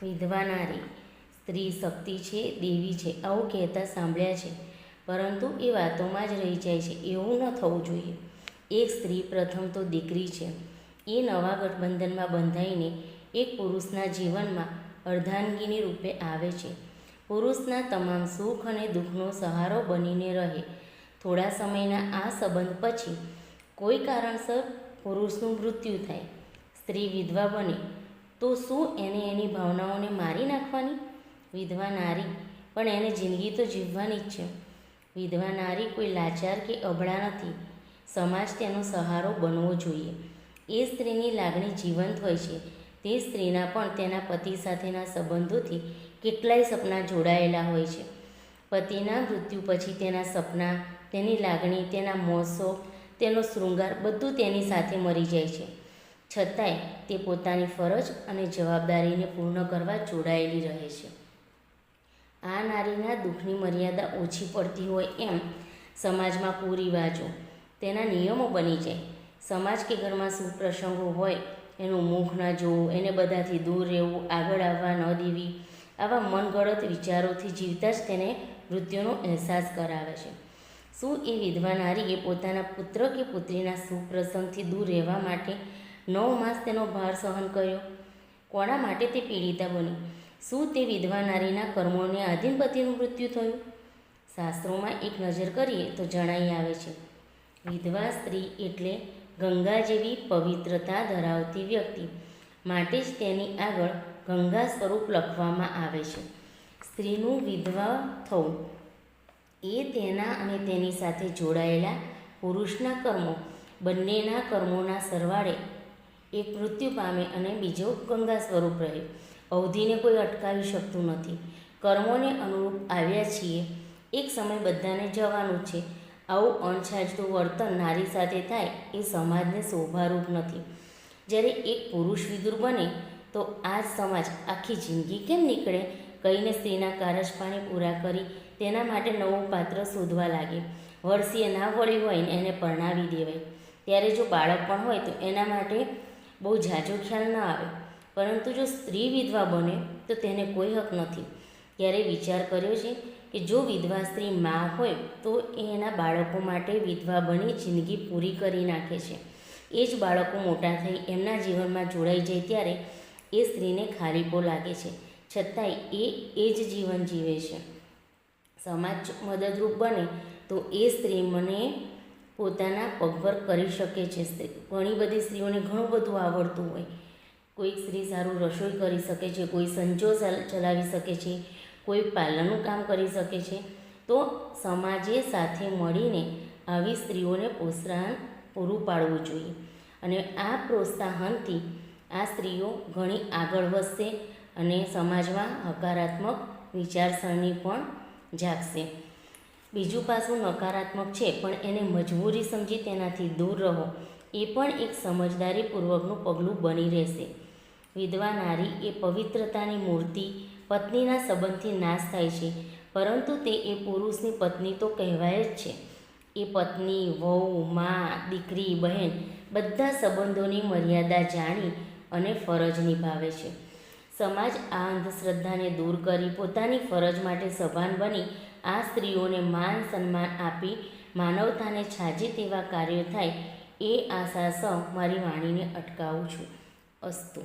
વિધવા નારી સ્ત્રી શક્તિ છે, દેવી છે, આવું કહેતા સાંભળ્યા છે, પરંતુ એ વાતોમાં જ રહી જાય છે. એવું ન થવું જોઈએ. એક સ્ત્રી પ્રથમ તો દીકરી છે. એ નવા ગઠબંધનમાં બંધાઈને એક પુરુષના જીવનમાં અર્ધાંગિની રૂપે આવે છે. પુરુષના તમામ સુખ અને દુઃખનો સહારો બનીને રહે. થોડા સમયના આ સંબંધ પછી કોઈ કારણસર પુરુષનું મૃત્યુ થાય, સ્ત્રી વિધવા બને, તો શું એને એની ભાવનાઓને મારી નાખવાની? વિધવા નારી પણ એને જિંદગી તો જીવવાની જ છે. વિધવા નારી કોઈ લાચાર કે અબળા નથી. સમાજ તેનો સહારો બનવો જોઈએ. એ સ્ત્રીની લાગણી જીવંત હોય છે. તે સ્ત્રીના પણ તેના પતિ સાથેના સંબંધોથી કેટલાય સપના જોડાયેલા હોય છે. પતિના મૃત્યુ પછી તેના સપના, તેની લાગણી, તેના મોસો, તેનો શૃંગાર બધું તેની સાથે મરી જાય છે. છતાંય તે પોતાની ફરજ અને જવાબદારીને પૂર્ણ કરવા જોડાયેલી રહે છે. આ નારીના દુઃખની મર્યાદા ઓછી પડતી હોય એમ સમાજમાં કુરિવાજો, તેના નિયમો બની જાય. સમાજ કે ઘરમાં શુભ પ્રસંગો હોય એનું મુખ ન જોવું, એને બધાથી દૂર રહેવું, આગળ આવવા ન દેવી, આવા મનગળત વિચારોથી જીવતા જ તેને મૃત્યુનો અહેસાસ કરાવે છે. શું એ વિધવા નારીએ પોતાના પુત્ર કે પુત્રીના શુભ પ્રસંગથી દૂર રહેવા માટે 9 માસ તેનો ભાર સહન કર્યો? કોના માટે તે પીડિતા બની? શું તે વિધવા નારીના કર્મોને આધીન પતિનું મૃત્યુ થયું? શાસ્ત્રોમાં એક નજર કરીએ તો જણાઈ આવે છે, વિધવા સ્ત્રી એટલે ગંગા જેવી પવિત્રતા ધરાવતી વ્યક્તિ. માટે જ તેની આગળ ગંગા સ્વરૂપ લખવામાં આવે છે. સ્ત્રીનું વિધવા થવું એ તેના અને તેની સાથે જોડાયેલા પુરુષના કર્મો, બંનેના કર્મોના સરવાળે એક મૃત્યુ પામે અને બીજો ગંગા સ્વરૂપ રહે. અવધિને કોઈ અટકાવી શકતું નથી. કર્મોને અનુરૂપ આવ્યા છીએ, એક સમય બધાને જવાનું છે. આવું અણછાજતું વર્તન નારી સાથે થાય એ સમાજને શોભારૂપ નથી. જ્યારે એક પુરુષ વિધુર બને તો આ જ સમાજ આખી જિંદગી કેમ નીકળે કહીને સ્ત્રીના કારજપાણી પૂરા કરી તેના માટે નવું પાત્ર શોધવા લાગે. વર્ષીએ ના વળી હોય ને એને પરણાવી દેવાય. ત્યારે જો બાળક પણ હોય તો એના માટે બહુ ઝાઝો ખ્યાલ ન આવે. પરંતુ જો સ્ત્રી વિધવા બને તો તેને કોઈ હક નથી. ત્યારે વિચાર કર્યો છે કે જો વિધવા સ્ત્રી મા હોય તો એ એના બાળકો માટે વિધવા બની જિંદગી પૂરી કરી નાખે છે. એ જ બાળકો મોટા થઈ એમના જીવનમાં જોડાઈ જાય ત્યારે એ સ્ત્રીને ખાલીપો લાગે છે. છતાંય એ જ જીવન જીવે છે. સમાજ મદદરૂપ બને તો એ સ્ત્રી મને પોતાના પગભર કરી શકે છે. ઘણી બધી સ્ત્રીઓને ઘણું બધું આવડતું હોય. કોઈક સ્ત્રી સારું રસોઈ કરી શકે છે, કોઈ સંચો ચલાવી શકે છે, કોઈ પાર્લરનું કામ કરી શકે છે. તો સમાજે સાથે મળીને આવી સ્ત્રીઓને પ્રોત્સાહન પૂરું પાડવું જોઈએ. અને આ પ્રોત્સાહનથી આ સ્ત્રીઓ ઘણી આગળ વધશે અને સમાજમાં હકારાત્મક વિચારસરણી પણ જાગશે. બીજું પાસું નકારાત્મક છે પણ એને મજબૂરી સમજી તેનાથી દૂર રહો એ પણ એક સમજદારીપૂર્વકનું પગલું બની રહેશે. વિધવા નારી એ પવિત્રતાની મૂર્તિ. પત્નીના સંબંધથી નાશ થાય છે, પરંતુ તે એ પુરુષની પત્ની તો કહેવાય જ છે. એ પત્ની, વહુ, મા, દીકરી, બહેન બધા સંબંધોની મર્યાદા જાણી અને ફરજ નિભાવે છે. સમાજ આ અંધશ્રદ્ધાને દૂર કરી પોતાની ફરજ માટે સભાન બની આ સ્ત્રીઓને માન સન્માન આપી માનવતાને છાજે તેવા કાર્યો થાય એ આશા સહ મારી વાણીને અટકાવું છું. અસ્તુ.